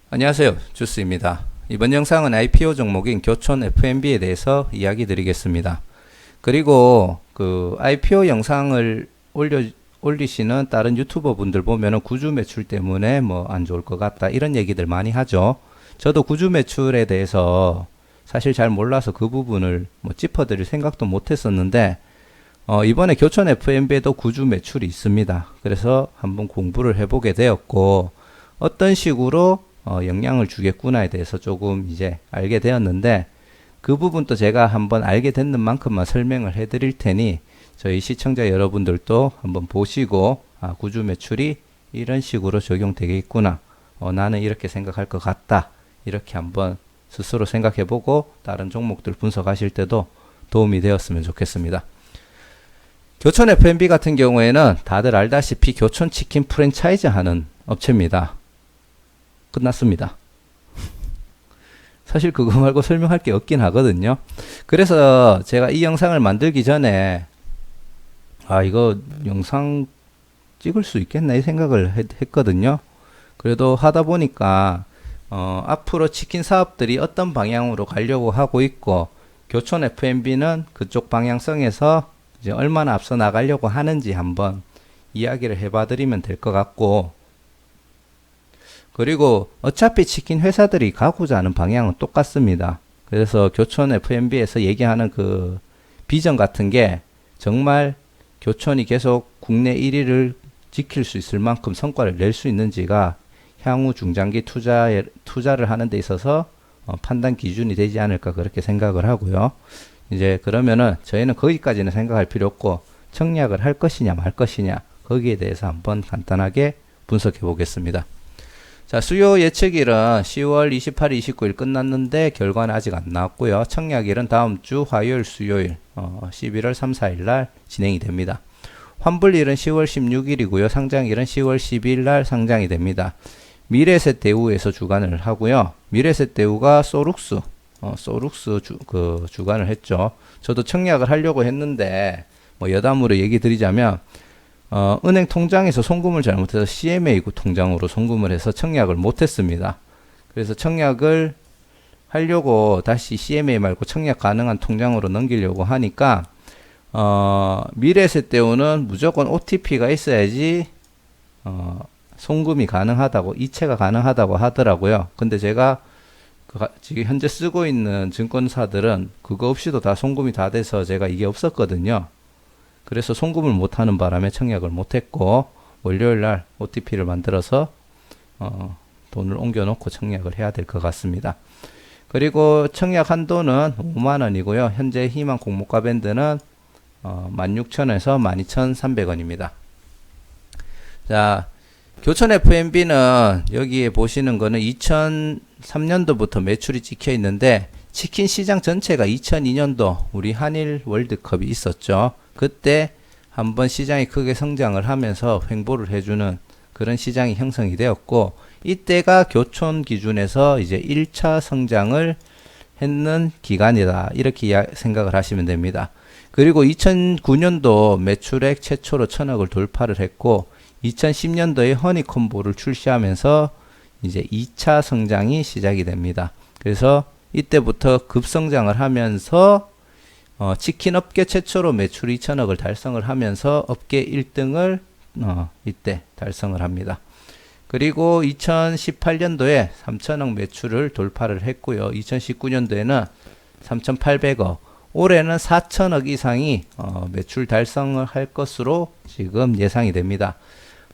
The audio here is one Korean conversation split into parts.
안녕하세요. 주스입니다. 이번 영상은 IPO 종목인 교촌 F&B에 대해서 이야기 드리겠습니다. 그리고 그 IPO 영상을 올리시는 다른 유튜버 분들 보면은 구주 매출 때문에 뭐 안 좋을 것 같다 이런 얘기들 많이 하죠. 저도 구주 매출에 대해서 사실 잘 몰라서 그 부분을 뭐 짚어드릴 생각도 못 했었는데 이번에 교촌 F&B에도 구주 매출이 있습니다. 그래서 한번 공부를 해보게 되었고 어떤 식으로 영향을 주겠구나에 대해서 조금 이제 알게 되었는데 그 부분도 제가 한번 알게 됐는 만큼만 설명을 해드릴 테니 저희 시청자 여러분들도 한번 보시고 구주 매출이 이런 식으로 적용되겠구나, 나는 이렇게 생각할 것 같다, 이렇게 한번 스스로 생각해보고 다른 종목들 분석하실 때도 도움이 되었으면 좋겠습니다. 교촌 F&B 같은 경우에는 다들 알다시피 교촌 치킨 프랜차이즈 하는 업체입니다. 끝났습니다. 사실 그거 말고 설명할 게 없긴 하거든요. 그래서 제가 이 영상을 만들기 전에 이거 영상 찍을 수 있겠나 이 생각을 했거든요. 그래도 하다 보니까 앞으로 치킨 사업들이 어떤 방향으로 가려고 하고 있고 교촌 F&B는 그쪽 방향성에서 이제 얼마나 앞서 나가려고 하는지 한번 이야기를 해봐 드리면 될 것 같고, 그리고 어차피 치킨 회사들이 가고자 하는 방향은 똑같습니다. 그래서 교촌 F&B에서 얘기하는 그 비전 같은 게 정말 교촌이 계속 국내 1위를 지킬 수 있을 만큼 성과를 낼 수 있는지가 향후 중장기 투자를 하는 데 있어서 판단 기준이 되지 않을까 그렇게 생각을 하고요. 이제 그러면은 저희는 거기까지는 생각할 필요 없고 청약을 할 것이냐 말 것이냐 거기에 대해서 한번 간단하게 분석해 보겠습니다. 자, 수요 예측일은 10월 28일, 29일 끝났는데 결과는 아직 안 나왔고요. 청약일은 다음 주 화요일, 수요일 11월 3, 4일 날 진행이 됩니다. 환불일은 10월 16일이고요. 상장일은 10월 12일 날 상장이 됩니다. 미래에셋대우에서 주관을 하고요. 미래에셋대우가 소룩스 주관을 했죠. 저도 청약을 하려고 했는데 뭐 여담으로 얘기 드리자면 은행 통장에서 송금을 잘못해서 CMA 통장으로 송금을 해서 청약을 못했습니다. 그래서 청약을 하려고 다시 CMA 말고 청약 가능한 통장으로 넘기려고 하니까 미래에셋대우는 무조건 OTP가 있어야지 송금이 가능하다고, 이체가 가능하다고 하더라고요. 근데 제가 지금 현재 쓰고 있는 증권사들은 그거 없이도 다 송금이 다 돼서 제가 이게 없었거든요. 그래서 송금을 못하는 바람에 청약을 못했고 월요일날 OTP를 만들어서 돈을 옮겨놓고 청약을 해야 될 것 같습니다. 그리고 청약 한도는 5만원이고요. 현재 희망 공모가 밴드는 16,000원에서 12,300원입니다. 자, 교촌 F&B는 여기에 보시는 거는 2003년도부터 매출이 찍혀 있는데 치킨 시장 전체가 2002년도 우리 한일 월드컵이 있었죠. 그때 한번 시장이 크게 성장을 하면서 횡보를 해주는 그런 시장이 형성이 되었고, 이때가 교촌 기준에서 이제 1차 성장을 했는 기간이다, 이렇게 생각을 하시면 됩니다. 그리고 2009년도 매출액 최초로 1000억을 돌파를 했고 2010년도에 허니콤보를 출시하면서 이제 2차 성장이 시작이 됩니다. 그래서 이때부터 급성장을 하면서 치킨 업계 최초로 매출 2천억을 달성을 하면서 업계 1등을 이때 달성을 합니다. 그리고 2018년도에 3천억 매출을 돌파를 했고요. 2019년도에는 3,800억, 올해는 4천억 이상이 매출 달성을 할 것으로 지금 예상이 됩니다.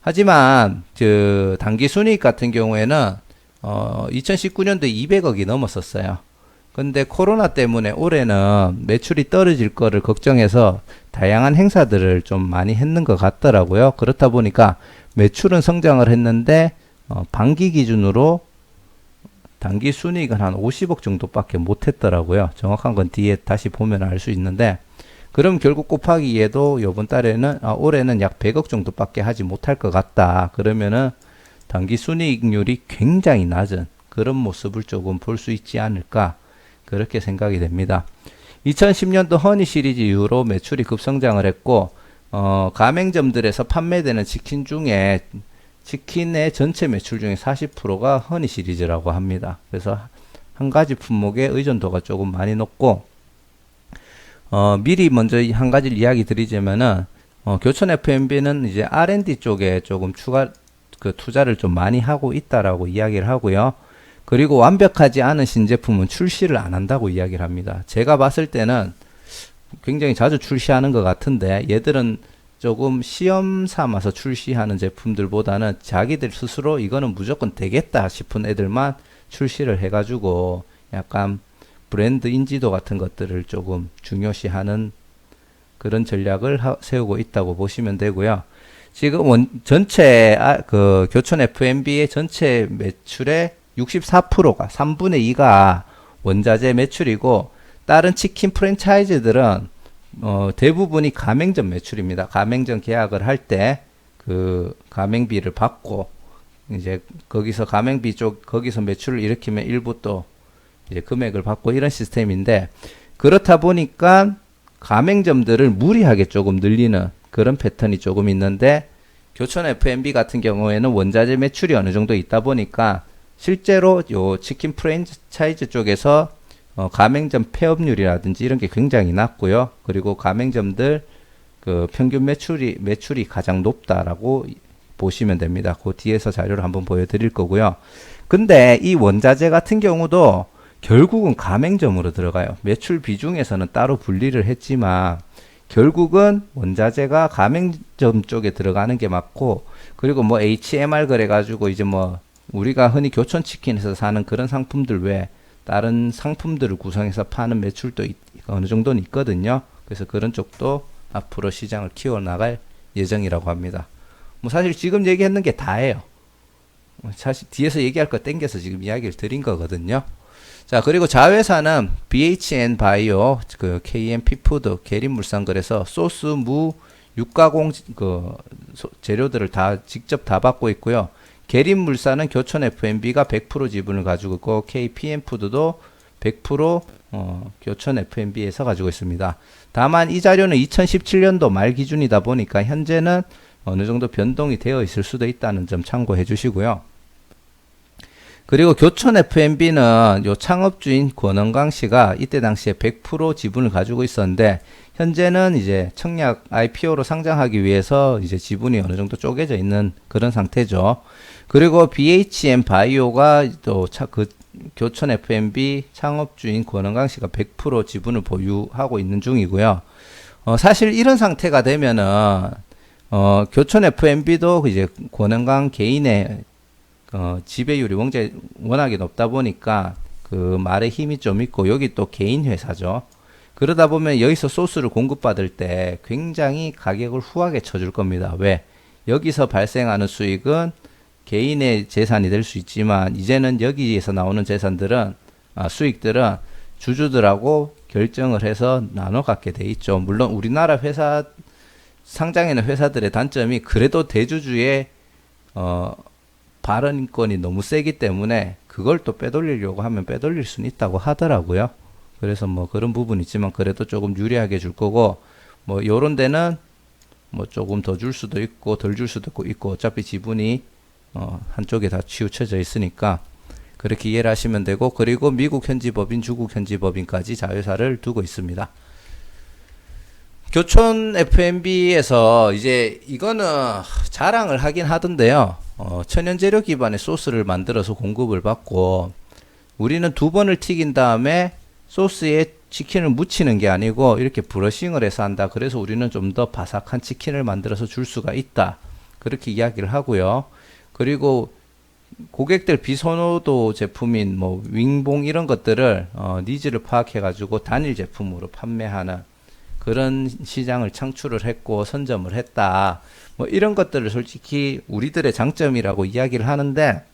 하지만 그 당기순이익 같은 경우에는 2019년도에 200억이 넘었었어요. 근데 코로나 때문에 올해는 매출이 떨어질 거를 걱정해서 다양한 행사들을 좀 많이 했는 것 같더라고요. 그렇다 보니까 매출은 성장을 했는데 반기 기준으로 당기 순이익은 한 50억 정도밖에 못 했더라고요. 정확한 건 뒤에 다시 보면 알 수 있는데, 그럼 결국 곱하기 2에도 요번 달에는 올해는 약 100억 정도밖에 하지 못할 것 같다. 그러면은 당기 순이익률이 굉장히 낮은 그런 모습을 조금 볼 수 있지 않을까, 그렇게 생각이 됩니다. 2010년도 허니 시리즈 이후로 매출이 급성장을 했고 가맹점들에서 판매되는 치킨 중에 치킨의 전체 매출 중에 40%가 허니 시리즈라고 합니다. 그래서 한 가지 품목의 의존도가 조금 많이 높고, 미리 먼저 한 가지를 이야기 드리자면은, 교촌 F&B는 이제 R&D 쪽에 조금 투자를 좀 많이 하고 있다라고 이야기를 하고요. 그리고 완벽하지 않은 신제품은 출시를 안 한다고 이야기를 합니다. 제가 봤을 때는 굉장히 자주 출시하는 것 같은데, 얘들은 조금 시험 삼아서 출시하는 제품들보다는 자기들 스스로 이거는 무조건 되겠다 싶은 애들만 출시를 해가지고 약간 브랜드 인지도 같은 것들을 조금 중요시하는 그런 전략을 세우고 있다고 보시면 되고요. 지금 전체 그 교촌 F&B의 전체 매출의 64%가 3분의 2가 원자재 매출이고, 다른 치킨 프랜차이즈들은 대부분이 가맹점 매출입니다. 가맹점 계약을 할 때 그 가맹비를 받고, 이제 거기서 가맹비 쪽 거기서 매출을 일으키면 일부 또 이제 금액을 받고 이런 시스템인데, 그렇다 보니까 가맹점들을 무리하게 조금 늘리는 그런 패턴이 조금 있는데, 교촌 F&B 같은 경우에는 원자재 매출이 어느 정도 있다 보니까 실제로 요 치킨 프랜차이즈 쪽에서 가맹점 폐업률이라든지 이런 게 굉장히 낮고요. 그리고 가맹점들 그 평균 매출이 가장 높다라고 보시면 됩니다. 그 뒤에서 자료를 한번 보여드릴 거고요. 근데 이 원자재 같은 경우도 결국은 가맹점으로 들어가요. 매출 비중에서는 따로 분리를 했지만 결국은 원자재가 가맹점 쪽에 들어가는 게 맞고, 그리고 뭐 HMR 그래가지고 이제 뭐 우리가 흔히 교촌치킨에서 사는 그런 상품들 외에 다른 상품들을 구성해서 파는 매출도 어느 정도는 있거든요. 그래서 그런 쪽도 앞으로 시장을 키워나갈 예정이라고 합니다. 뭐 사실 지금 얘기했는 게 다예요. 사실 뒤에서 얘기할 거 땡겨서 지금 이야기를 드린 거거든요. 자, 그리고 자회사는 BHN 바이오, 그 KM 피푸드, 계림물산그래서 소스, 무, 육가공 재료들을 다 직접 다 받고 있고요. 계림물산은 교촌 F&B가 100% 지분을 가지고 있고, KPM푸드도 100% 교촌 F&B에서 가지고 있습니다. 다만 이 자료는 2017년도 말 기준이다 보니까 현재는 어느 정도 변동이 되어 있을 수도 있다는 점 참고해 주시고요. 그리고 교촌 F&B는 요 창업주인 권원광 씨가 이때 당시에 100% 지분을 가지고 있었는데, 현재는 이제 청약 IPO로 상장하기 위해서 이제 지분이 어느 정도 쪼개져 있는 그런 상태죠. 그리고 BHM 바이오가 또 그 교촌 F&B 창업주인 권원광 씨가 100% 지분을 보유하고 있는 중이고요. 사실 이런 상태가 되면은 교촌 F&B도 이제 권원광 개인의 지배율이 워낙에 높다 보니까 그 말에 힘이 좀 있고, 여기 또 개인 회사죠. 그러다 보면 여기서 소스를 공급받을 때 굉장히 가격을 후하게 쳐줄 겁니다. 왜? 여기서 발생하는 수익은 개인의 재산이 될 수 있지만, 이제는 여기에서 나오는 재산들은 수익들은 주주들하고 결정을 해서 나눠 갖게 돼 있죠. 물론 우리나라 회사 상장하는 회사들의 단점이 그래도 대주주의 발언권이 너무 세기 때문에 그걸 또 빼돌리려고 하면 빼돌릴 수는 있다고 하더라고요. 그래서 뭐 그런 부분이 있지만 그래도 조금 유리하게 줄 거고, 뭐 요런 데는 뭐 조금 더 줄 수도 있고 덜 줄 수도 있고 어차피 지분이 한쪽에 다 치우쳐져 있으니까 그렇게 이해를 하시면 되고, 그리고 미국 현지법인, 중국 현지법인까지 자회사를 두고 있습니다. 교촌 F&B에서 이제 이거는 자랑을 하긴 하던데요. 천연재료 기반의 소스를 만들어서 공급을 받고, 우리는 2번을 튀긴 다음에 소스에 치킨을 묻히는 게 아니고 이렇게 브러싱을 해서 한다. 그래서 우리는 좀 더 바삭한 치킨을 만들어서 줄 수가 있다. 그렇게 이야기를 하고요. 그리고 고객들 비선호도 제품인 뭐 윙봉 이런 것들을 니즈를 파악해 가지고 단일 제품으로 판매하는 그런 시장을 창출을 했고 선점을 했다. 뭐 이런 것들을 솔직히 우리들의 장점이라고 이야기를 하는데,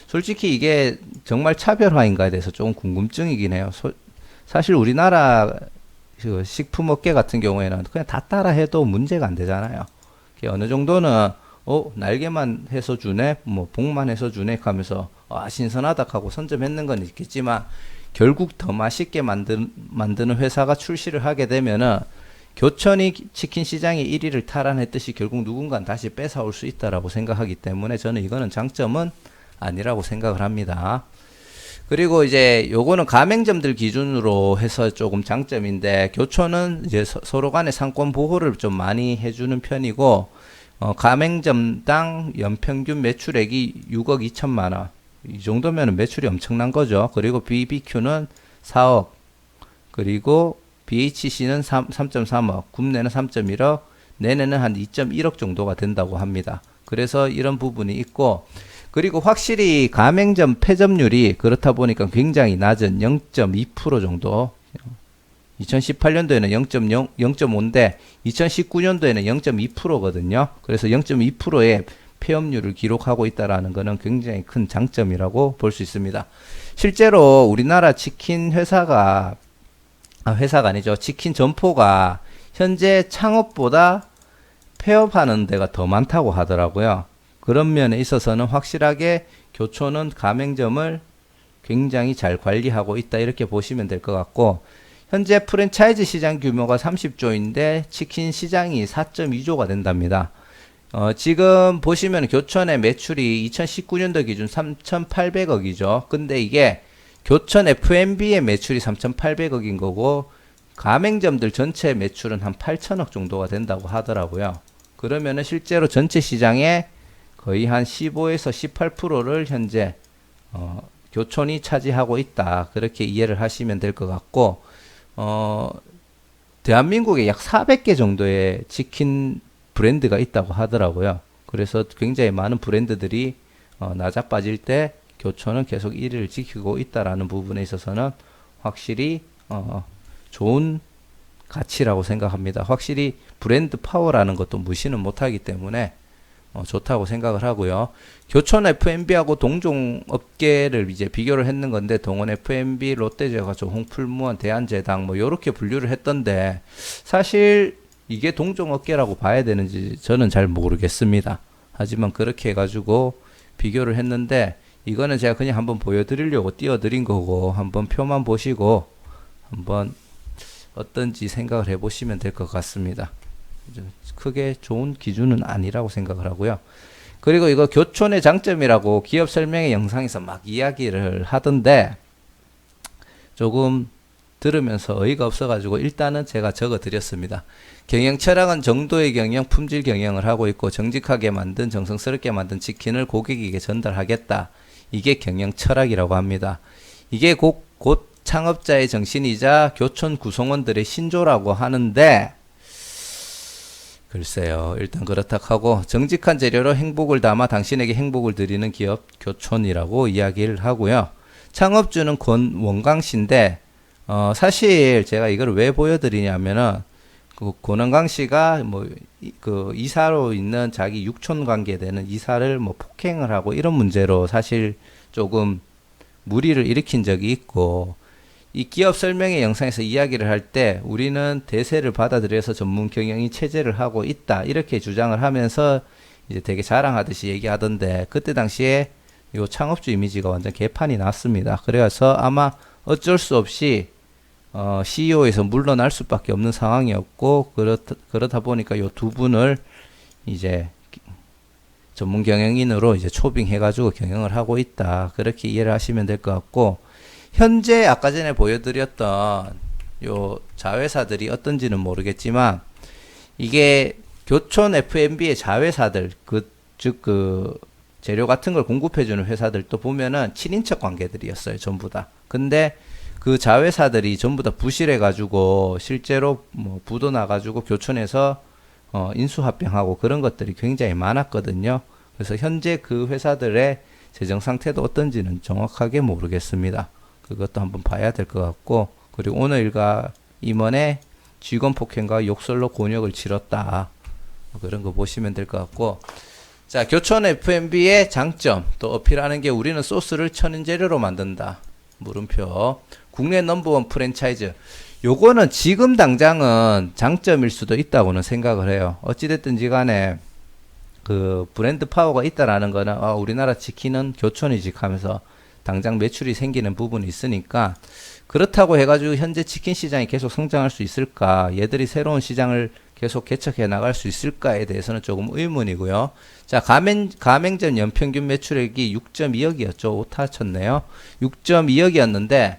솔직히 이게 정말 차별화인가에 대해서 조금 궁금증이긴 해요. 사실 우리나라 그 식품업계 같은 경우에는 그냥 다 따라 해도 문제가 안 되잖아요. 어느 정도는 날개만 해서 주네, 뭐 복만 해서 주네 하면서 신선하다 하고 선점했는 건 있겠지만, 결국 더 맛있게 만드는 회사가 출시를 하게 되면은 교촌이 치킨 시장의 1위를 탈환했듯이 결국 누군가는 다시 뺏어올 수 있다라고 생각하기 때문에 저는 이거는 장점은 아니라고 생각을 합니다. 그리고 이제 요거는 가맹점들 기준으로 해서 조금 장점인데, 교촌은 이제 서로 간의 상권 보호를 좀 많이 해주는 편이고, 가맹점당 연평균 매출액이 6억 2천만 원. 이 정도면 매출이 엄청난 거죠. 그리고 BBQ는 4억. 그리고 BHC는 3.3억. 굽내는 3.1억. 내내는 한 2.1억 정도가 된다고 합니다. 그래서 이런 부분이 있고, 그리고 확실히 가맹점 폐점률이 그렇다 보니까 굉장히 낮은 0.2% 정도. 2018년도에는 0.5인데 2019년도에는 0.2%거든요. 그래서 0.2%의 폐업률을 기록하고 있다라는 것은 굉장히 큰 장점이라고 볼 수 있습니다. 실제로 우리나라 치킨 회사가 아니죠. 치킨 점포가 현재 창업보다 폐업하는 데가 더 많다고 하더라고요. 그런 면에 있어서는 확실하게 교촌은 가맹점을 굉장히 잘 관리하고 있다, 이렇게 보시면 될 것 같고, 현재 프랜차이즈 시장 규모가 30조인데 치킨 시장이 4.2조가 된답니다. 지금 보시면 교촌의 매출이 2019년도 기준 3,800억이죠. 근데 이게 교촌 F&B의 매출이 3,800억인 거고, 가맹점들 전체 매출은 한 8천억 정도가 된다고 하더라고요. 그러면은 실제로 전체 시장의 거의 한 15에서 18%를 현재 교촌이 차지하고 있다, 그렇게 이해를 하시면 될 것 같고, 대한민국에 약 400개 정도의 치킨 브랜드가 있다고 하더라고요. 그래서 굉장히 많은 브랜드들이 나자빠질 때 교촌은 계속 1위를 지키고 있다라는 부분에 있어서는 확실히 좋은 가치라고 생각합니다. 확실히 브랜드 파워라는 것도 무시는 못하기 때문에 좋다고 생각을 하고요. 교촌 F&B하고 동종 업계를 이제 비교를 했는 건데, 동원 F&B, 롯데제과점, 홍풀무원, 대한제당 뭐 요렇게 분류를 했던데, 사실 이게 동종 업계라고 봐야 되는지 저는 잘 모르겠습니다. 하지만 그렇게 해가지고 비교를 했는데, 이거는 제가 그냥 한번 보여드리려고 띄워드린 거고, 한번 표만 보시고 한번 어떤지 생각을 해보시면 될 것 같습니다. 크게 좋은 기준은 아니라고 생각을 하고요. 그리고 이거 교촌의 장점이라고 기업 설명회 영상에서 막 이야기를 하던데, 조금 들으면서 어이가 없어가지고 일단은 제가 적어 드렸습니다. 경영 철학은 정도의 경영, 품질 경영을 하고 있고, 정직하게 만든, 정성스럽게 만든 치킨을 고객에게 전달하겠다. 이게 경영 철학이라고 합니다. 이게 곧 창업자의 정신이자 교촌 구성원들의 신조라고 하는데, 글쎄요, 일단 그렇다 하고, 정직한 재료로 행복을 담아 당신에게 행복을 드리는 기업 교촌이라고 이야기를 하고요. 창업주는 원광씨인데, 사실 제가 이걸 왜 보여드리냐면은, 권원광씨가 그 이사로 있는 자기 육촌 관계 되는 이사를 폭행을 하고 이런 문제로 사실 조금 물의를 일으킨 적이 있고, 이 기업 설명회 영상에서 이야기를 할 때 우리는 대세를 받아들여서 전문 경영이 체제를 하고 있다, 이렇게 주장을 하면서 이제 되게 자랑하듯이 얘기하던데, 그때 당시에 요 창업주 이미지가 완전 개판이 났습니다. 그래서 아마 어쩔 수 없이 CEO에서 물러날 수밖에 없는 상황이었고, 그렇다 보니까 요 두 분을 이제 전문 경영인으로 이제 초빙해가지고 경영을 하고 있다, 그렇게 이해를 하시면 될 것 같고, 현재 아까 전에 보여드렸던 요 자회사들이 어떤지는 모르겠지만, 이게 교촌 F&B의 자회사들, 즉 재료 같은 걸 공급해주는 회사들도 보면은 친인척 관계들이었어요, 전부 다. 근데 그 자회사들이 전부 다 부실해가지고 실제로 부도 나가지고 교촌에서 인수합병하고 그런 것들이 굉장히 많았거든요. 그래서 현재 그 회사들의 재정 상태도 어떤지는 정확하게 모르겠습니다. 그것도 한번 봐야 될 것 같고, 그리고 오늘 일가 임원의 직원 폭행과 욕설로 곤욕을 치렀다, 그런 거 보시면 될 것 같고, 자, 교촌 F&B의 장점 또 어필하는 게, 우리는 소스를 천연재료로 만든다, 물음표. 국내 넘버원 프랜차이즈. 요거는 지금 당장은 장점일 수도 있다고는 생각을 해요. 어찌됐든지 간에 그 브랜드 파워가 있다라는 거는 우리나라 치킨은 교촌이직 하면서 당장 매출이 생기는 부분이 있으니까 그렇다고 해가지고 현재 치킨 시장이 계속 성장할 수 있을까? 얘들이 새로운 시장을 계속 개척해 나갈 수 있을까에 대해서는 조금 의문이고요. 자, 가맹점 연평균 매출액이 6.2억이었죠. 오타 쳤네요. 6.2억이었는데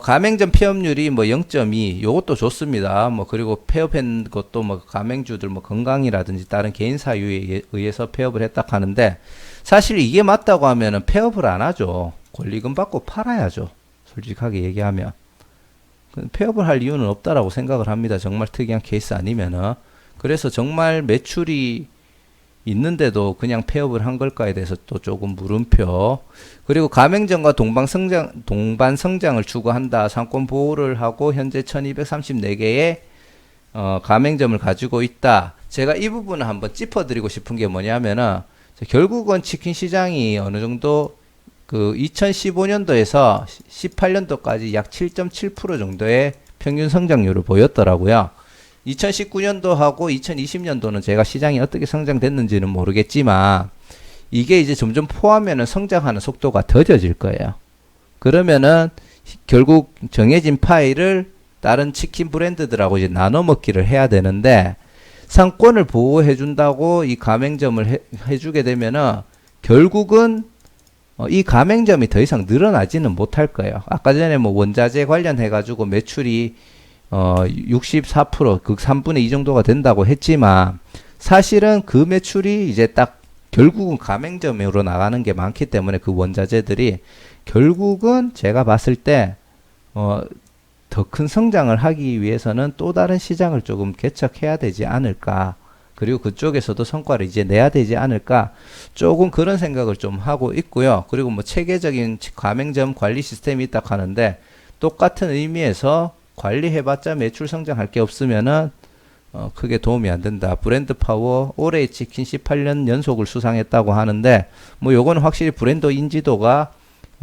가맹점 폐업률이 뭐 0.2, 요것도 좋습니다. 뭐 그리고 폐업한 것도 뭐 가맹주들 뭐 건강이라든지 다른 개인 사유에 의해서 폐업을 했다 하는데 사실 이게 맞다고 하면은 폐업을 안 하죠. 권리금 받고 팔아야죠. 솔직하게 얘기하면. 폐업을 할 이유는 없다라고 생각을 합니다. 정말 특이한 케이스 아니면은. 그래서 정말 매출이 있는데도 그냥 폐업을 한 걸까에 대해서 또 조금 물음표. 그리고 가맹점과 동반 성장을 추구한다. 상권 보호를 하고 현재 1234개의 가맹점을 가지고 있다. 제가 이 부분을 한번 짚어드리고 싶은 게 뭐냐면은 결국은 치킨 시장이 어느 정도 그 2015년도에서 18년도까지 약 7.7% 정도의 평균 성장률을 보였더라고요. 2019년도하고 2020년도는 제가 시장이 어떻게 성장됐는지는 모르겠지만 이게 이제 점점 포함하면 성장하는 속도가 더뎌질 거예요. 그러면은 결국 정해진 파일을 다른 치킨 브랜드들하고 이제 나눠 먹기를 해야 되는데 상권을 보호해 준다고 이 가맹점을 해주게 되면은 결국은 이 가맹점이 더 이상 늘어나지는 못할 거예요. 아까 전에 뭐 원자재 관련해 가지고 매출이 64%, 극 3분의 2 정도가 된다고 했지만 사실은 그 매출이 이제 딱 결국은 가맹점으로 나가는 게 많기 때문에 그 원자재들이 결국은 제가 봤을 때 더 큰 성장을 하기 위해서는 또 다른 시장을 조금 개척해야 되지 않을까. 그리고 그쪽에서도 성과를 이제 내야 되지 않을까. 조금 그런 생각을 좀 하고 있고요. 그리고 뭐 체계적인 가맹점 관리 시스템이 있다 하는데 똑같은 의미에서 관리해봤자 매출 성장할 게 없으면은 크게 도움이 안 된다. 브랜드 파워 올해 치킨 18년 연속을 수상했다고 하는데 뭐 요거는 확실히 브랜드 인지도가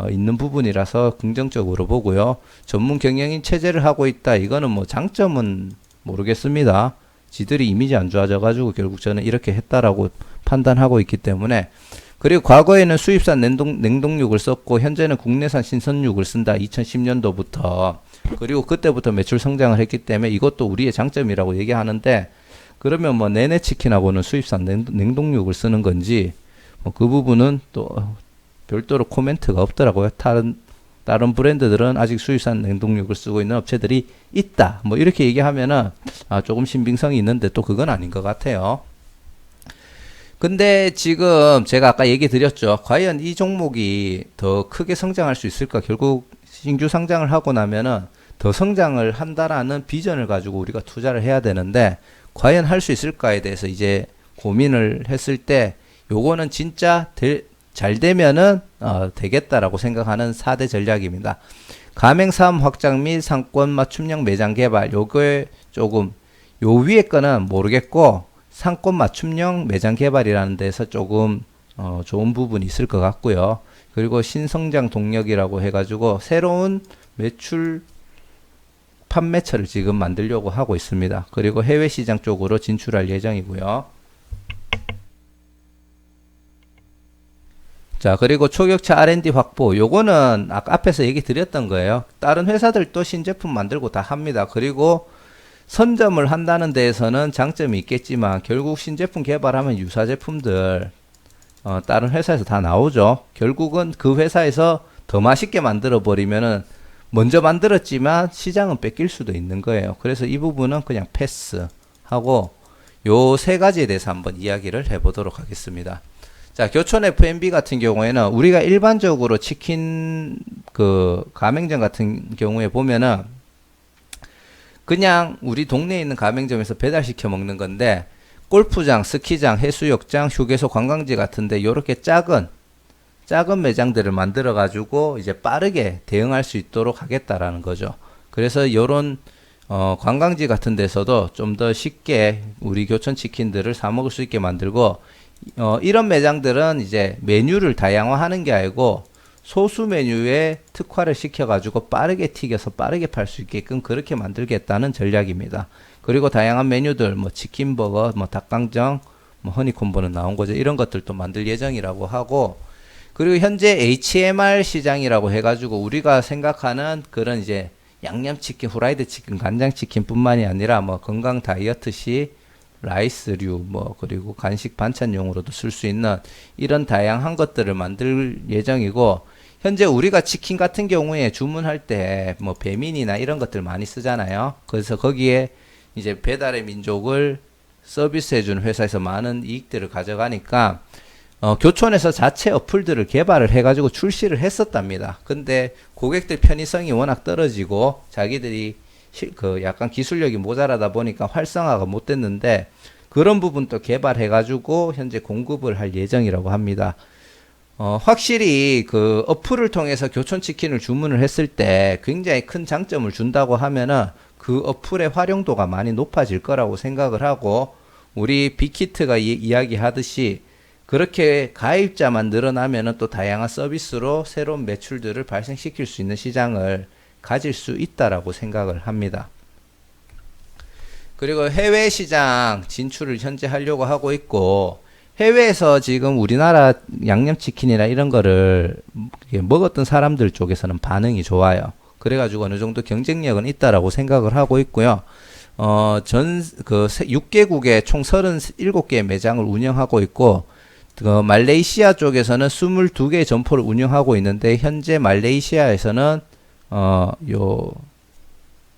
있는 부분이라서 긍정적으로 보고요. 전문 경영인 체제를 하고 있다. 이거는 뭐 장점은 모르겠습니다. 지들이 이미지 안 좋아져 가지고 결국 저는 이렇게 했다라고 판단하고 있기 때문에. 그리고 과거에는 수입산 냉동육을 썼고 현재는 국내산 신선육을 쓴다. 2010년도부터. 그리고 그때부터 매출 성장을 했기 때문에 이것도 우리의 장점이라고 얘기하는데 그러면 뭐 내내치킨하고는 수입산 냉동육을 쓰는 건지 뭐 그 부분은 또 별도로 코멘트가 없더라고요. 다른 브랜드들은 아직 수입산 냉동육을 쓰고 있는 업체들이 있다. 뭐 이렇게 얘기하면은 조금 신빙성이 있는데 또 그건 아닌 것 같아요. 근데 지금 제가 아까 얘기 드렸죠. 과연 이 종목이 더 크게 성장할 수 있을까? 결국 신규 상장을 하고 나면은 더 성장을 한다라는 비전을 가지고 우리가 투자를 해야 되는데 과연 할 수 있을까에 대해서 이제 고민을 했을 때 요거는 진짜 잘 되면은 되겠다라고 생각하는 4대 전략입니다. 가맹 사업 확장 및 상권 맞춤형 매장 개발. 요거에 조금 요 위에 거는 모르겠고 상권 맞춤형 매장 개발이라는 데서 조금 좋은 부분이 있을 것 같고요. 그리고 신성장 동력이라고 해가지고 새로운 매출 판매처를 지금 만들려고 하고 있습니다. 그리고 해외 시장 쪽으로 진출할 예정이고요. 자, 그리고 초격차 R&D 확보. 요거는 아까 앞에서 얘기 드렸던 거예요. 다른 회사들도 신제품 만들고 다 합니다. 그리고 선점을 한다는 데에서는 장점이 있겠지만 결국 신제품 개발하면 유사 제품들 다른 회사에서 다 나오죠. 결국은 그 회사에서 더 맛있게 만들어 버리면은 먼저 만들었지만 시장은 뺏길 수도 있는 거예요. 그래서 이 부분은 그냥 패스하고 요 세 가지에 대해서 한번 이야기를 해보도록 하겠습니다. 자, 교촌 F&B 같은 경우에는 우리가 일반적으로 치킨 그 가맹점 같은 경우에 보면은 그냥 우리 동네에 있는 가맹점에서 배달시켜 먹는 건데 골프장, 스키장, 해수욕장, 휴게소, 관광지 같은데 요렇게 작은 매장들을 만들어 가지고 이제 빠르게 대응할 수 있도록 하겠다라는 거죠. 그래서 요런 관광지 같은 데서도 좀 더 쉽게 우리 교촌 치킨들을 사 먹을 수 있게 만들고 이런 매장들은 이제 메뉴를 다양화하는 게 아니고 소수 메뉴에 특화를 시켜가지고 빠르게 튀겨서 빠르게 팔 수 있게끔 그렇게 만들겠다는 전략입니다. 그리고 다양한 메뉴들, 뭐 치킨버거, 뭐 닭강정, 뭐 허니콤보는 나온 거죠. 이런 것들도 만들 예정이라고 하고, 그리고 현재 HMR 시장이라고 해가지고 우리가 생각하는 그런 이제 양념치킨, 후라이드 치킨, 간장치킨 뿐만이 아니라 뭐 건강 다이어트 시 라이스류 뭐 그리고 간식 반찬용으로도 쓸 수 있는 이런 다양한 것들을 만들 예정이고, 현재 우리가 치킨 같은 경우에 주문할 때 뭐 배민이나 이런 것들 많이 쓰잖아요. 그래서 거기에 이제 배달의 민족을 서비스해주는 회사에서 많은 이익들을 가져가니까 교촌에서 자체 어플들을 개발을 해가지고 출시를 했었답니다. 근데 고객들 편의성이 워낙 떨어지고 자기들이 그 약간 기술력이 모자라다 보니까 활성화가 못 됐는데, 그런 부분도 개발해가지고 현재 공급을 할 예정이라고 합니다. 확실히 그 어플을 통해서 교촌치킨을 주문을 했을 때 굉장히 큰 장점을 준다고 하면은 그 어플의 활용도가 많이 높아질 거라고 생각을 하고, 우리 빅히트가 이야기하듯이 그렇게 가입자만 늘어나면은 또 다양한 서비스로 새로운 매출들을 발생시킬 수 있는 시장을 가질 수 있다라고 생각을 합니다. 그리고 해외 시장 진출을 현재 하려고 하고 있고, 해외에서 지금 우리나라 양념치킨이나 이런 거를 먹었던 사람들 쪽에서는 반응이 좋아요. 그래가지고 어느 정도 경쟁력은 있다라고 생각을 하고 있고요. 그 6개국에 총 37개의 매장을 운영하고 있고, 그 말레이시아 쪽에서는 22개의 점포를 운영하고 있는데, 현재 말레이시아에서는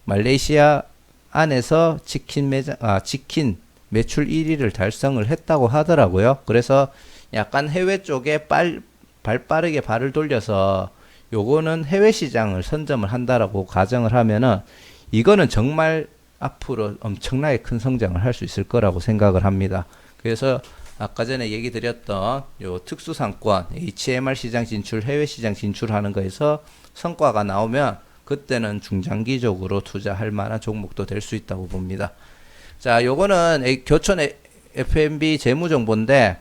말레이시아 안에서 치킨 매출 1위를 달성을 했다고 하더라고요. 그래서 약간 해외 쪽에 발 빠르게 발을 돌려서 요거는 해외 시장을 선점을 한다라고 가정을 하면은, 이거는 정말 앞으로 엄청나게 큰 성장을 할 수 있을 거라고 생각을 합니다. 그래서 아까 전에 얘기 드렸던 요 특수상권 HMR 시장 진출, 해외 시장 진출하는 거에서 성과가 나오면 그때는 중장기적으로 투자할 만한 종목도 될 수 있다고 봅니다. 자, 요거는 교촌 F&B 재무정보인데,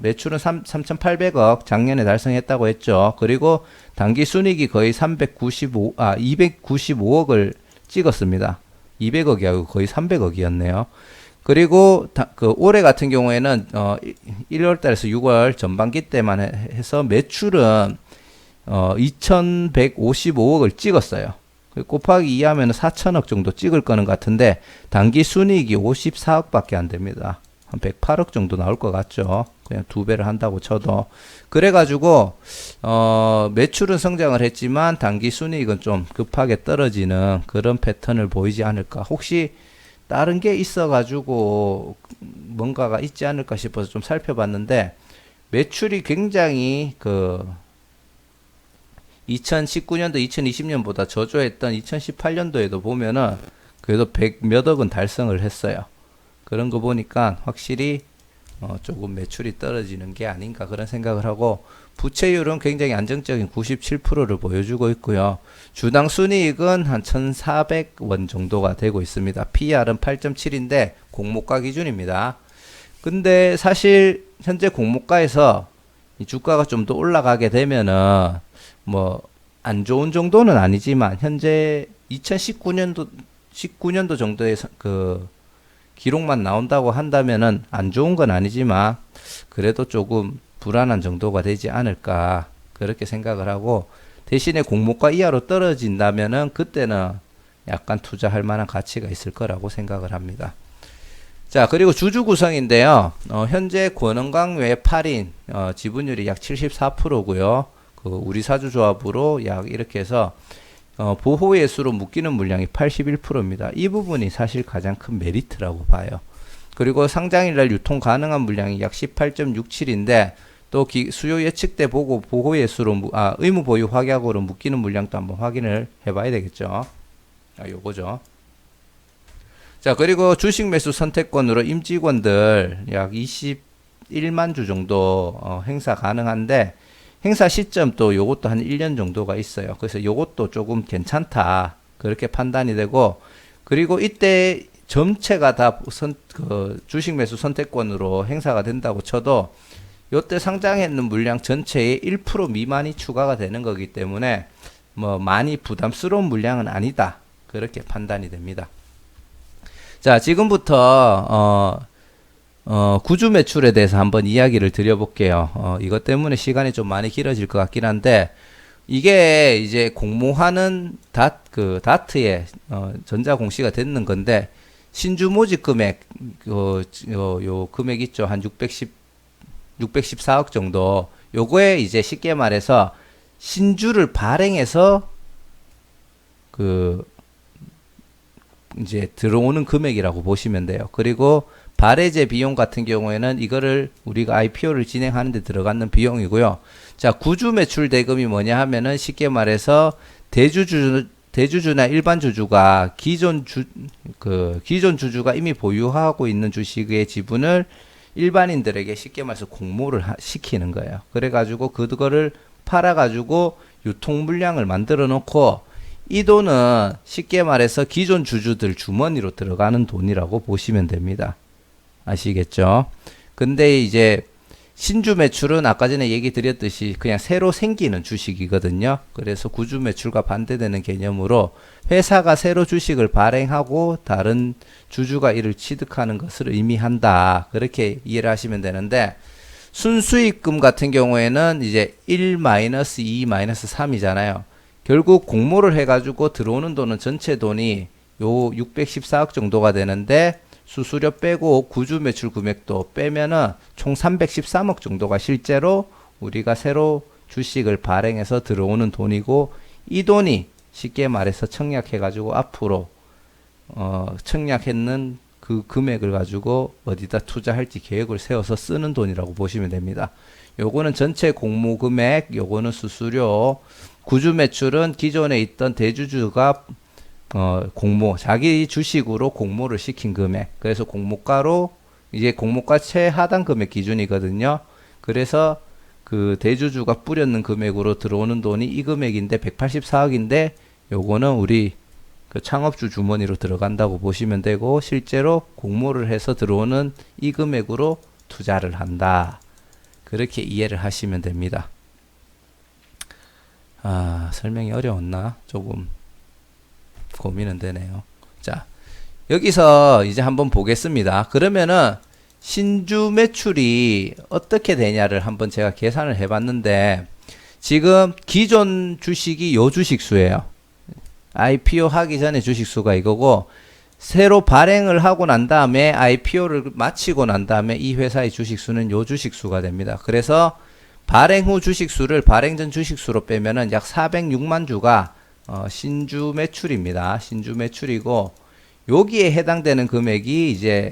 매출은 3,800억 작년에 달성했다고 했죠. 그리고 당기순이익이 거의 295억을 찍었습니다. 200억이 아니고 거의 300억이었네요. 그리고 그 올해 같은 경우에는 1월 달에서 6월 전반기 때만 해서 매출은 2,155억을 찍었어요. 곱하기 2 하면 4천억 정도 찍을 거는 같은데, 당기 순이익이 54억밖에 안 됩니다. 한 108억 정도 나올 것 같죠. 그냥 2배를 한다고 쳐도. 그래가지고 매출은 성장을 했지만 당기 순이익은 좀 급하게 떨어지는 그런 패턴을 보이지 않을까. 혹시 다른 게 있어가지고 뭔가가 있지 않을까 싶어서 좀 살펴봤는데, 매출이 굉장히 2019년도, 2020년보다 저조했던 2018년도에도 보면은 그래도 100몇 억은 달성을 했어요. 그런 거 보니까 확실히 조금 매출이 떨어지는 게 아닌가 그런 생각을 하고, 부채율은 굉장히 안정적인 97%를 보여주고 있고요. 주당 순이익은 한 1,400원 정도가 되고 있습니다. PR은 8.7인데 공모가 기준입니다. 근데 사실 현재 공모가에서 이 주가가 좀 더 올라가게 되면은 뭐 안 좋은 정도는 아니지만, 현재 2019년도 정도의 그 기록만 나온다고 한다면은 안 좋은 건 아니지만 그래도 조금 불안한 정도가 되지 않을까 그렇게 생각을 하고, 대신에 공모가 이하로 떨어진다면은 그때는 약간 투자할 만한 가치가 있을 거라고 생각을 합니다. 자, 그리고 주주 구성인데요. 현재 권원광 외 8인, 지분율이 약 74%고요. 그 우리 사주조합으로 약 이렇게 해서 보호예수로 묶이는 물량이 81%입니다. 이 부분이 사실 가장 큰 메리트라고 봐요. 그리고 상장일날 유통 가능한 물량이 약 18.67인데 또 수요 예측 때 보고 보호예수로 의무 보유 확약으로 묶이는 물량도 한번 확인을 해봐야 되겠죠. 요거죠. 자, 그리고 주식 매수 선택권으로 임직원들 약 21만 주 정도 행사 가능한데, 행사 시점 또 요것도 한 1년 정도가 있어요. 그래서 요것도 조금 괜찮다 그렇게 판단이 되고, 그리고 이때 전체가 다 주식 매수 선택권으로 행사가 된다고 쳐도 요때 상장했는 물량 전체의 1% 미만이 추가가 되는 거기 때문에 뭐 많이 부담스러운 물량은 아니다 그렇게 판단이 됩니다. 자, 지금부터 구주 매출에 대해서 한번 이야기를 드려볼게요. 이것 때문에 시간이 좀 많이 길어질 것 같긴 한데, 이게 이제 공모하는 다트에, 전자 공시가 됐는 건데, 신주 모집 금액, 요 금액 있죠. 한 614억 정도. 요거에 이제 쉽게 말해서, 신주를 발행해서, 이제 들어오는 금액이라고 보시면 돼요. 그리고 발해제 비용 같은 경우에는 이거를 우리가 IPO를 진행하는 데 들어가는 비용이고요. 자, 구주 매출 대금이 뭐냐 하면은 쉽게 말해서 대주주나 일반 주주가 기존 주주가 이미 보유하고 있는 주식의 지분을 일반인들에게 쉽게 말해서 공모를 시키는 거예요. 그래가지고 그거를 팔아가지고 유통 물량을 만들어 놓고 이 돈은 쉽게 말해서 기존 주주들 주머니로 들어가는 돈이라고 보시면 됩니다. 아시겠죠? 근데 이제 신주 매출은 아까 전에 얘기 드렸듯이 그냥 새로 생기는 주식이거든요. 그래서 구주 매출과 반대되는 개념으로 회사가 새로 주식을 발행하고 다른 주주가 이를 취득하는 것을 의미한다. 그렇게 이해를 하시면 되는데, 순수익금 같은 경우에는 이제 1-2-3이잖아요. 결국 공모를 해가지고 들어오는 돈은 전체 돈이 요 614억 정도가 되는데, 수수료 빼고 구주 매출 금액도 빼면은 총 313억 정도가 실제로 우리가 새로 주식을 발행해서 들어오는 돈이고, 이 돈이 쉽게 말해서 청약해가지고 앞으로 청약했는 그 금액을 가지고 어디다 투자할지 계획을 세워서 쓰는 돈이라고 보시면 됩니다. 요거는 전체 공모 금액, 요거는 수수료. 구주 매출은 기존에 있던 대주주가 자기 주식으로 공모를 시킨 금액. 그래서 공모가로, 이제 공모가 최하단 금액 기준이거든요. 그래서 그 대주주가 뿌렸는 금액으로 들어오는 돈이 이 금액인데 184억인데, 요거는 우리 그 창업주 주머니로 들어간다고 보시면 되고, 실제로 공모를 해서 들어오는 이 금액으로 투자를 한다. 그렇게 이해를 하시면 됩니다. 설명이 어려웠나? 조금 고민은 되네요. 자, 여기서 이제 한번 보겠습니다. 그러면은 신주 매출이 어떻게 되냐를 한번 제가 계산을 해봤는데, 지금 기존 주식이 요 주식수예요. IPO 하기 전에 주식수가 이거고, 새로 발행을 하고 난 다음에 IPO를 마치고 난 다음에 이 회사의 주식수는 요 주식수가 됩니다. 그래서 발행 후 주식수를 발행 전 주식수로 빼면은 약 406만 주가 신주 매출입니다. 신주 매출이고, 여기에 해당되는 금액이 이제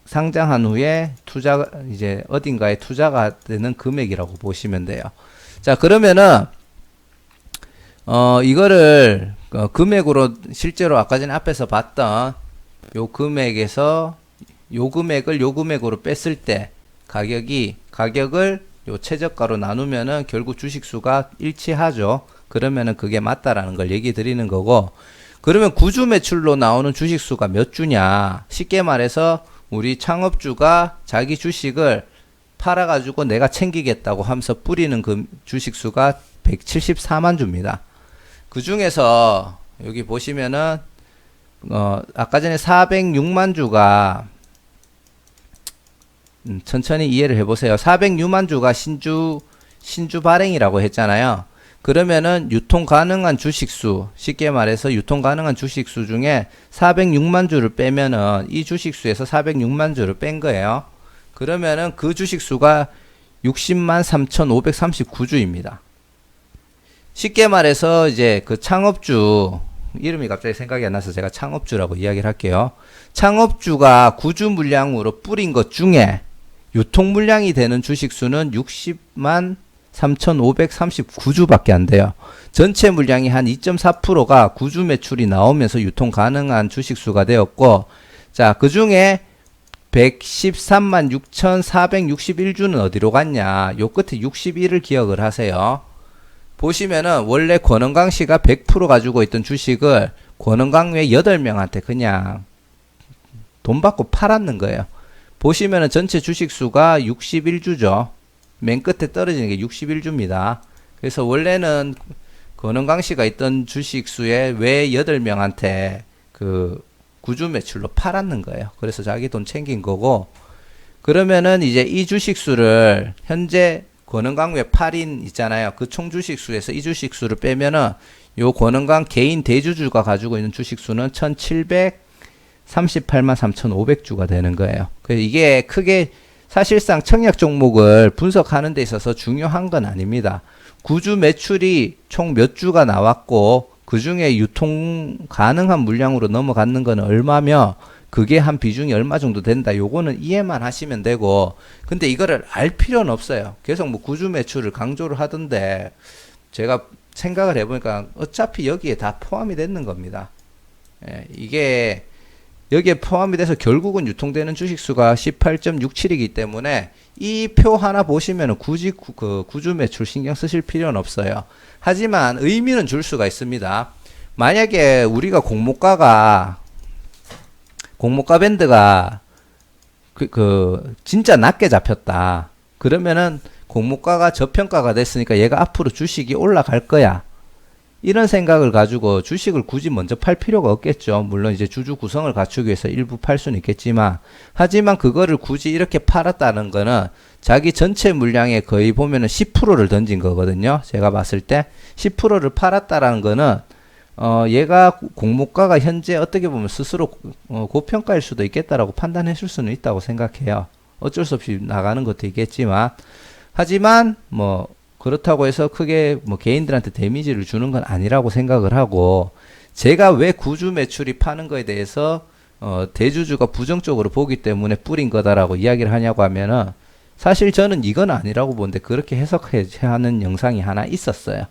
상장한 후에 이제 어딘가에 투자가 되는 금액이라고 보시면 돼요. 자, 그러면은 이거를 금액으로 실제로 아까 전에 앞에서 봤던 요 금액에서 요 금액을 요 금액으로 뺐을 때 가격을 요 최저가로 나누면은 결국 주식수가 일치하죠. 그러면은 그게 맞다라는 걸 얘기 드리는 거고, 그러면 구주 매출로 나오는 주식수가 몇 주냐? 쉽게 말해서 우리 창업주가 자기 주식을 팔아가지고 내가 챙기겠다고 하면서 뿌리는 그 주식수가 174만 주입니다. 그 중에서 여기 보시면은 아까 전에 406만 주가 천천히 이해를 해보세요. 406만 주가 신주 발행이라고 했잖아요. 그러면은 유통 가능한 주식수, 쉽게 말해서 유통 가능한 주식수 중에 406만 주를 빼면은 이 주식수에서 406만 주를 뺀 거예요. 그러면은 그 주식수가 60만 3,539주입니다. 쉽게 말해서 이제 그 창업주, 이름이 갑자기 생각이 안 나서 제가 창업주라고 이야기를 할게요. 창업주가 구주 물량으로 뿌린 것 중에 유통 물량이 되는 주식수는 60만 3,539주밖에 안 돼요. 전체 물량이 한 2.4%가 구주 매출이 나오면서 유통 가능한 주식수가 되었고, 자, 그 중에 113만 6,461주는 어디로 갔냐? 요 끝에 61을 기억을 하세요. 보시면은 원래 권은강 씨가 100% 가지고 있던 주식을 권은강 외 8명한테 그냥 돈 받고 팔았는 거예요. 보시면은 전체 주식수가 61주죠. 맨 끝에 떨어지는 게 61주입니다. 그래서 원래는 권은강 씨가 있던 주식수의 외 8명한테 그 구주 매출로 팔았는 거예요. 그래서 자기 돈 챙긴 거고, 그러면은 이제 이 주식수를 현재 권은강의 8인 있잖아요. 그 총 주식수에서 이 주식수를 빼면은 요 권은강 개인 대주주가 가지고 있는 주식수는 1738만 3,500주가 되는 거예요. 그래서 이게 크게 사실상 청약 종목을 분석하는 데 있어서 중요한 건 아닙니다. 구주 매출이 총 몇 주가 나왔고 그 중에 유통 가능한 물량으로 넘어가는 건 얼마며 그게 한 비중이 얼마 정도 된다. 요거는 이해만 하시면 되고, 근데 이거를 알 필요는 없어요. 계속 뭐 구주 매출을 강조를 하던데 제가 생각을 해보니까 어차피 여기에 다 포함이 되는 겁니다. 예, 이게 여기에 포함이 돼서 결국은 유통되는 주식수가 18.67이기 때문에 이 표 하나 보시면 굳이 그 구주 매출 신경 쓰실 필요는 없어요. 하지만 의미는 줄 수가 있습니다. 만약에 우리가 공모가 밴드가 진짜 낮게 잡혔다. 그러면은 공모가가 저평가가 됐으니까 얘가 앞으로 주식이 올라갈 거야. 이런 생각을 가지고 주식을 굳이 먼저 팔 필요가 없겠죠. 물론 이제 주주 구성을 갖추기 위해서 일부 팔 수는 있겠지만, 하지만 그거를 굳이 이렇게 팔았다는 거는 자기 전체 물량의 거의 보면은 10%를 던진 거거든요. 제가 봤을 때 10%를 팔았다라는 거는 얘가 공모가가 현재 어떻게 보면 스스로 고평가일 수도 있겠다라고 판단했을 수는 있다고 생각해요. 어쩔 수 없이 나가는 것도 있겠지만, 하지만 뭐 그렇다고 해서 크게 뭐 개인들한테 데미지를 주는 건 아니라고 생각을 하고, 제가 왜 구주 매출이 파는 거에 대해서 대주주가 부정적으로 보기 때문에 뿌린 거다라고 이야기를 하냐고 하면은, 사실 저는 이건 아니라고 보는데 그렇게 해석하는 영상이 하나 있었어요.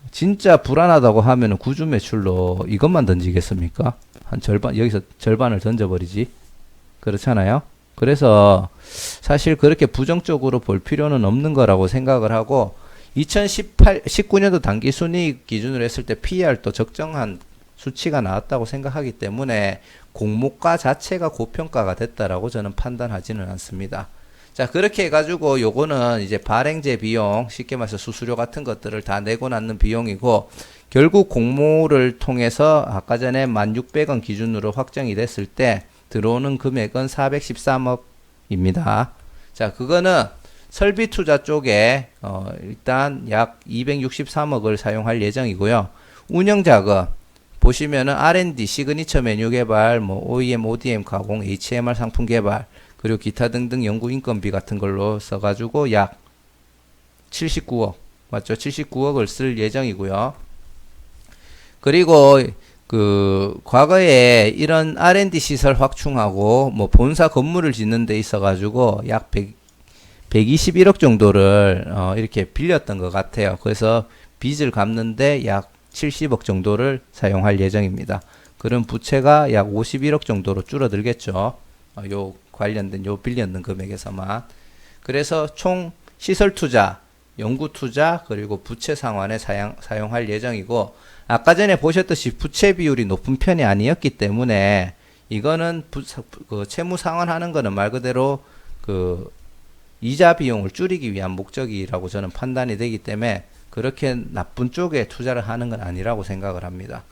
진짜 불안하다고 하면은 구주 매출로 이것만 던지겠습니까? 한 절반, 여기서 절반을 던져버리지. 그렇잖아요? 그래서 사실 그렇게 부정적으로 볼 필요는 없는 거라고 생각을 하고, 19년도 당기 순이익 기준으로 했을 때 PER도 적정한 수치가 나왔다고 생각하기 때문에 공모가 자체가 고평가가 됐다라고 저는 판단하지는 않습니다. 자, 그렇게 해가지고 요거는 이제 발행제 비용, 쉽게 말해서 수수료 같은 것들을 다 내고 낳는 비용이고, 결국 공모를 통해서 아까 전에 1,600원 기준으로 확정이 됐을 때 들어오는 금액은 413억입니다. 자, 그거는 설비 투자 쪽에 일단 약 263억을 사용할 예정이고요. 운영 자금 보시면은 R&D, 시그니처 메뉴 개발, 뭐 OEM, ODM 가공, HMR 상품 개발, 그리고 기타 등등 연구 인건비 같은 걸로 써가지고 약 79억, 맞죠? 79억을 쓸 예정이고요. 그리고 과거에 이런 R&D 시설 확충하고 뭐 본사 건물을 짓는 데 있어가지고 약 121억 정도를 이렇게 빌렸던 것 같아요. 그래서 빚을 갚는데 약 70억 정도를 사용할 예정입니다. 그런 부채가 약 51억 정도로 줄어들겠죠. 요 관련된 요 빌렸는 금액에서만. 그래서 총 시설 투자, 연구 투자, 그리고 부채 상환에 사용할 예정이고, 아까 전에 보셨듯이 부채 비율이 높은 편이 아니었기 때문에 이거는 채무 상환하는 거는 말 그대로 이자 비용을 줄이기 위한 목적이라고 저는 판단이 되기 때문에 그렇게 나쁜 쪽에 투자를 하는 건 아니라고 생각을 합니다.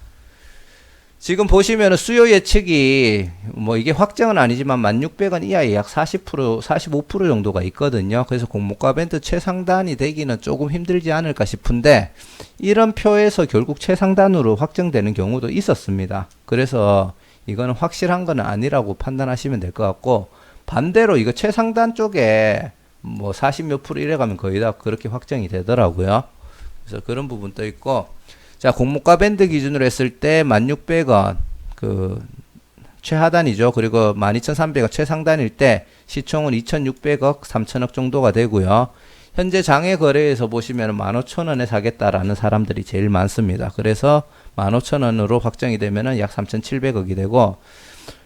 지금 보시면 수요 예측이 뭐 이게 확정은 아니지만 1,600원 이하에 약 40%, 45% 정도가 있거든요. 그래서 공모가 밴드 최상단이 되기는 조금 힘들지 않을까 싶은데, 이런 표에서 결국 최상단으로 확정되는 경우도 있었습니다. 그래서 이거는 확실한 건 아니라고 판단하시면 될 것 같고, 반대로 이거 최상단 쪽에 뭐 40몇 프로 이래가면 거의 다 그렇게 확정이 되더라고요. 그래서 그런 부분도 있고, 자, 공모가 밴드 기준으로 했을 때 1,600원 최하단이죠. 그리고 12,300원 최상단일 때 시총은 2,600억, 3,000억 정도가 되고요. 현재 장외 거래에서 보시면 15,000원에 사겠다라는 사람들이 제일 많습니다. 그래서 15,000원으로 확정이 되면은 약 3,700억이 되고,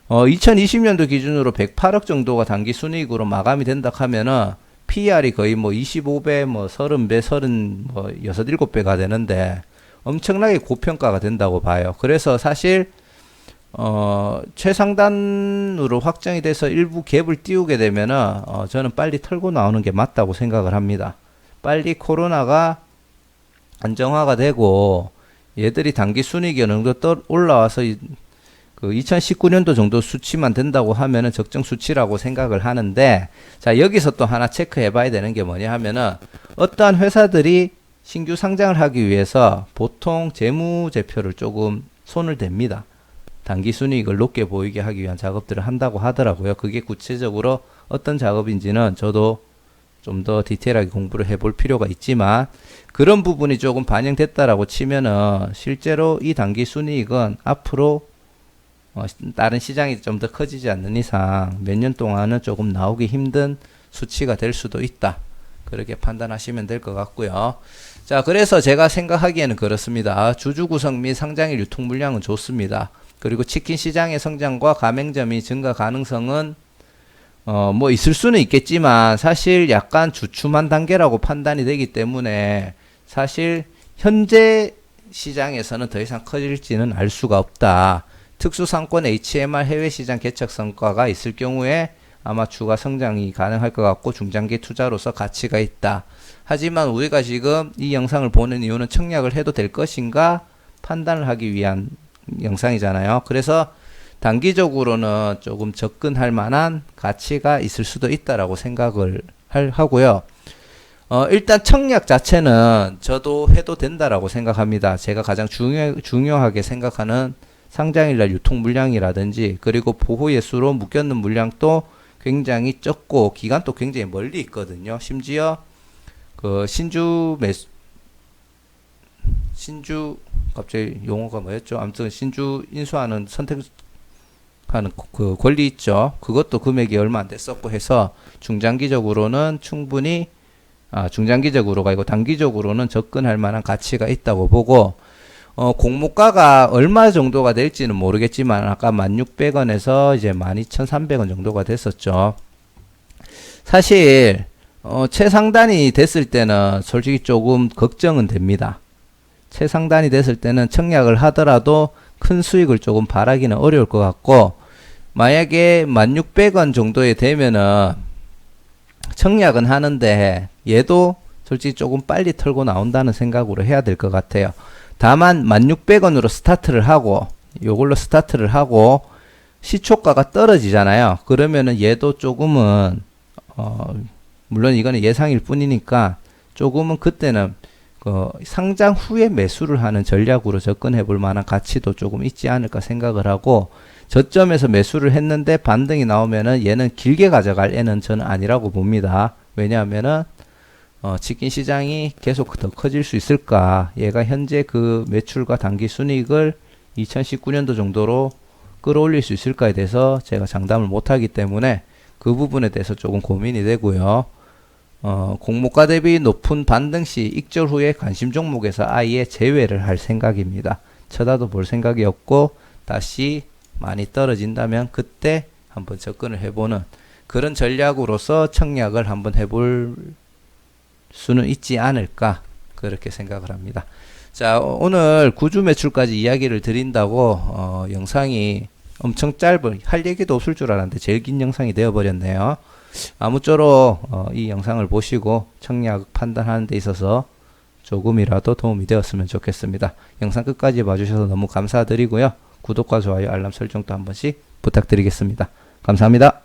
2020년도 기준으로 108억 정도가 단기 순이익으로 마감이 된다 하면은 PER이 거의 뭐 25배, 뭐 30배, 36, 7배가 되는데 엄청나게 고평가가 된다고 봐요. 그래서 사실 최상단으로 확정이 돼서 일부 갭을 띄우게 되면은 저는 빨리 털고 나오는 게 맞다고 생각을 합니다. 빨리 코로나가 안정화가 되고 얘들이 단기 순이익이 어느 정도 올라와서 그 2019년도 정도 수치만 된다고 하면은 적정 수치라고 생각을 하는데, 자, 여기서 또 하나 체크해 봐야 되는 게 뭐냐 하면은, 어떠한 회사들이 신규 상장을 하기 위해서 보통 재무제표를 조금 손을 댑니다. 단기 순이익을 높게 보이게 하기 위한 작업들을 한다고 하더라고요. 그게 구체적으로 어떤 작업인지는 저도 좀 더 디테일하게 공부를 해볼 필요가 있지만, 그런 부분이 조금 반영됐다라고 치면은 실제로 이 단기 순이익은 앞으로 다른 시장이 좀 더 커지지 않는 이상 몇 년 동안은 조금 나오기 힘든 수치가 될 수도 있다. 그렇게 판단하시면 될 것 같고요. 자, 그래서 제가 생각하기에는 그렇습니다. 주주 구성 및 상장일 유통 물량은 좋습니다. 그리고 치킨 시장의 성장과 가맹점이 증가 가능성은 뭐 있을 수는 있겠지만 사실 약간 주춤한 단계라고 판단이 되기 때문에 사실 현재 시장에서는 더 이상 커질지는 알 수가 없다. 특수상권 HMR 해외 시장 개척 성과가 있을 경우에 아마 추가 성장이 가능할 것 같고 중장기 투자로서 가치가 있다. 하지만 우리가 지금 이 영상을 보는 이유는 청약을 해도 될 것인가 판단을 하기 위한 영상이잖아요. 그래서 단기적으로는 조금 접근할 만한 가치가 있을 수도 있다라고 생각을 하고요. 일단 청약 자체는 저도 해도 된다라고 생각합니다. 제가 가장 중요하게 생각하는 상장일날 유통 물량이라든지 그리고 보호 예수로 묶였는 물량도 굉장히 적고 기간도 굉장히 멀리 있거든요. 심지어 그 신주 갑자기 용어가 뭐였죠? 아무튼 신주 인수하는 선택하는 그 권리 있죠. 그것도 금액이 얼마 안 됐었고 해서 중장기적으로는 충분히 중장기적으로가 아니고 단기적으로는 접근할 만한 가치가 있다고 보고 공모가가 얼마 정도가 될지는 모르겠지만 아까 16,000원에서 이제 12,300원 정도가 됐었죠. 사실 최상단이 됐을 때는 솔직히 조금 걱정은 됩니다. 최상단이 됐을 때는 청약을 하더라도 큰 수익을 조금 바라기는 어려울 것 같고 만약에 16,000원 정도에 되면은 청약은 하는데 얘도 솔직히 조금 빨리 털고 나온다는 생각으로 해야 될 것 같아요. 다만 16,000원으로 스타트를 하고 요걸로 스타트를 하고 시초가가 떨어지잖아요. 그러면은 얘도 조금은 물론 이거는 예상일 뿐이니까 조금은 그때는 상장 후에 매수를 하는 전략으로 접근해 볼 만한 가치도 조금 있지 않을까 생각을 하고 저점에서 매수를 했는데 반등이 나오면은 얘는 길게 가져갈 애는 저는 아니라고 봅니다. 왜냐하면은 치킨 시장이 계속 더 커질 수 있을까? 얘가 현재 그 매출과 단기 순이익을 2019년도 정도로 끌어올릴 수 있을까에 대해서 제가 장담을 못하기 때문에 그 부분에 대해서 조금 고민이 되고요. 공모가 대비 높은 반등 시 익절 후에 관심 종목에서 아예 제외를 할 생각입니다. 쳐다도 볼 생각이 없고 다시 많이 떨어진다면 그때 한번 접근을 해보는 그런 전략으로서 청약을 한번 해볼 수는 있지 않을까 그렇게 생각을 합니다. 자, 오늘 구주 매출까지 이야기를 드린다고 영상이 엄청 짧은 할 얘기도 없을 줄 알았는데 제일 긴 영상이 되어버렸네요. 아무쪼록 이 영상을 보시고 청약 판단하는 데 있어서 조금이라도 도움이 되었으면 좋겠습니다. 영상 끝까지 봐주셔서 너무 감사드리고요. 구독과 좋아요 알람 설정도 한 번씩 부탁드리겠습니다. 감사합니다.